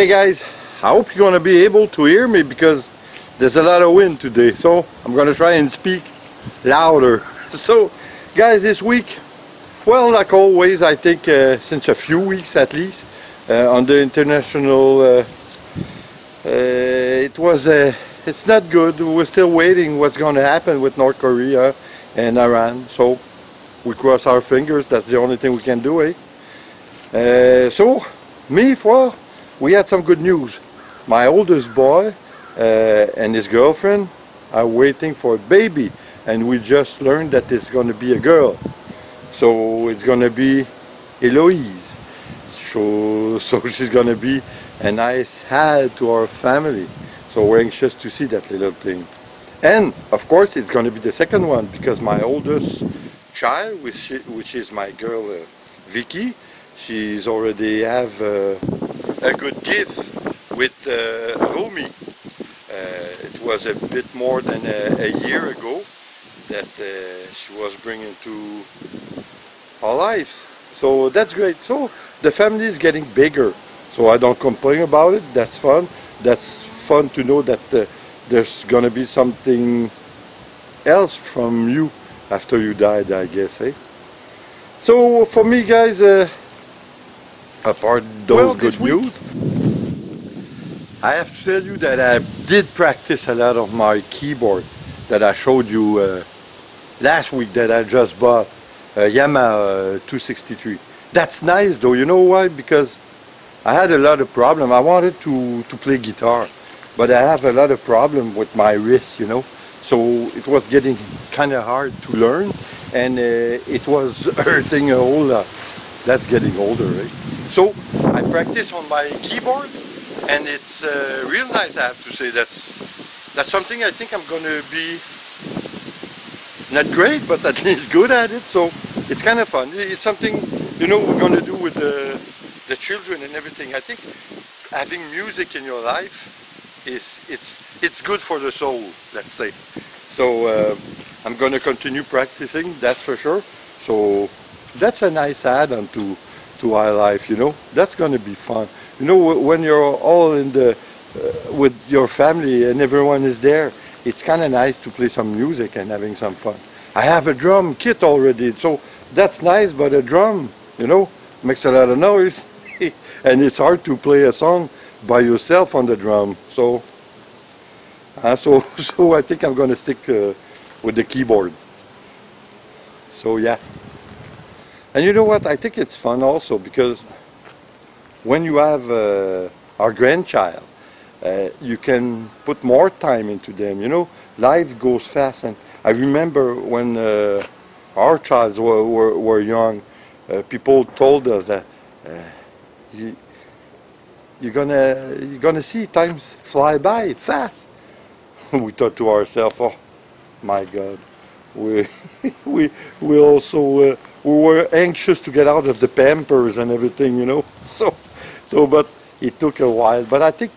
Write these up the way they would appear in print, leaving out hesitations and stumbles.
Hey guys, I hope you're gonna be able to hear me because there's a lot of wind today, so I'm gonna try and speak louder. So guys, this week, well, like always, I think since a few weeks at least, on the international it's not good. We're still waiting what's going to happen with North Korea and Iran, so we cross our fingers. That's the only thing we can do, well, we had some good news. My oldest boy and his girlfriend are waiting for a baby, and we just learned that it's going to be a girl. So it's going to be Eloise. So she's going to be a nice add to our family. So we're anxious to see that little thing. And of course it's going to be the second one, because my oldest child, which is my girl Vicky, she's already have a good gift with Romy. It was a bit more than a year ago that she was bringing to our lives. So that's great. So the family is getting bigger. So I don't complain about it. That's fun. That's fun to know that there's gonna be something else from you after you died, I guess, eh? So for me, guys, apart those good news, I have to tell you that I did practice a lot of my keyboard that I showed you last week, that I just bought, Yamaha 263. That's nice though, you know why? Because I had a lot of problem. I wanted to play guitar, but I have a lot of problem with my wrist, you know. So it was getting kind of hard to learn, and it was hurting a whole lot. That's getting older, right? So I practice on my keyboard, and it's real nice, I have to say. That's something I think I'm going to be not great, but at least good at it. So it's kind of fun. It's something, you know, we're going to do with the children and everything. I think having music in your life it's good for the soul, let's say. So I'm going to continue practicing, that's for sure. So that's a nice add-on to our life, you know. That's going to be fun. You know, when you're all in the with your family and everyone is there, it's kind of nice to play some music and having some fun. I have a drum kit already, so that's nice, but a drum, you know, makes a lot of noise and it's hard to play a song by yourself on the drum. So so I think I'm going to stick with the keyboard. So yeah. And you know what, I think it's fun also, because when you have our grandchild, you can put more time into them, you know. Life goes fast, and I remember when our child were young, people told us that you're gonna see times fly by fast. We thought to ourselves, oh my God, we also we were anxious to get out of the Pampers and everything, you know. So but it took a while. But I think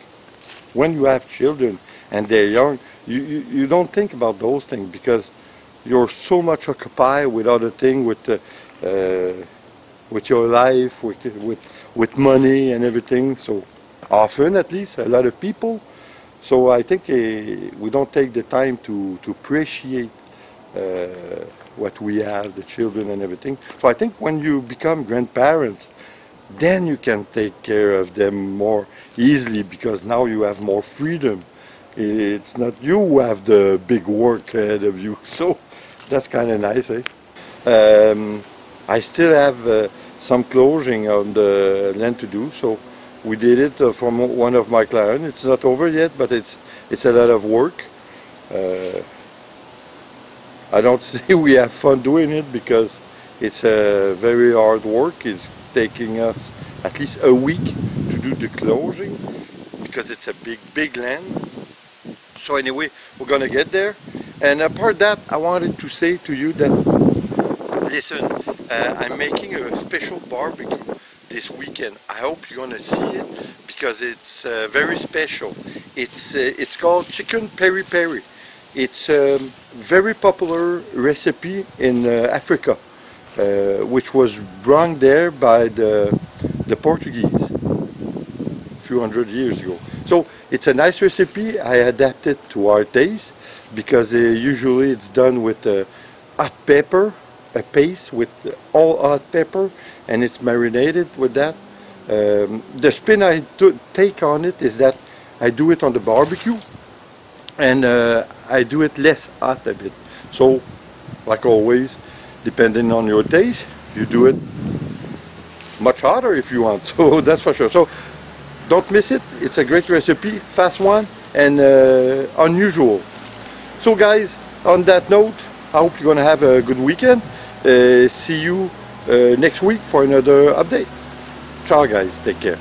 when you have children and they're young, you don't think about those things, because you're so much occupied with other things, with your life, with money and everything. So often, at least, a lot of people. So I think we don't take the time to appreciate what we have, the children and everything. So I think when you become grandparents, then you can take care of them more easily, because now you have more freedom. It's not you who have the big work ahead of you. So that's kind of nice, eh? I still have some closing on the land to do, so we did it from one of my clients. It's not over yet, but it's a lot of work. I don't say we have fun doing it, because it's a very hard work. It's taking us at least a week to do the closing, because it's a big land. So anyway, we're gonna get there. And apart that, I wanted to say to you that, listen, I'm making a special barbecue this weekend. I hope you're gonna see it, because it's very special. It's called chicken peri peri. It's a very popular recipe in Africa, which was brought there by the Portuguese. few hundred years ago. So it's a nice recipe. I adapt it to our taste because usually it's done with hot pepper, a paste with all hot pepper, and it's marinated with that. The spin I take on it is that I do it on the barbecue, and I do it less hot a bit. So, like always, depending on your taste, you do it much hotter if you want. So that's for sure. So don't miss it. It's a great recipe, fast one, and unusual. So guys, on that note, I hope you're gonna have a good weekend. See you next week for another update. Ciao guys, take care.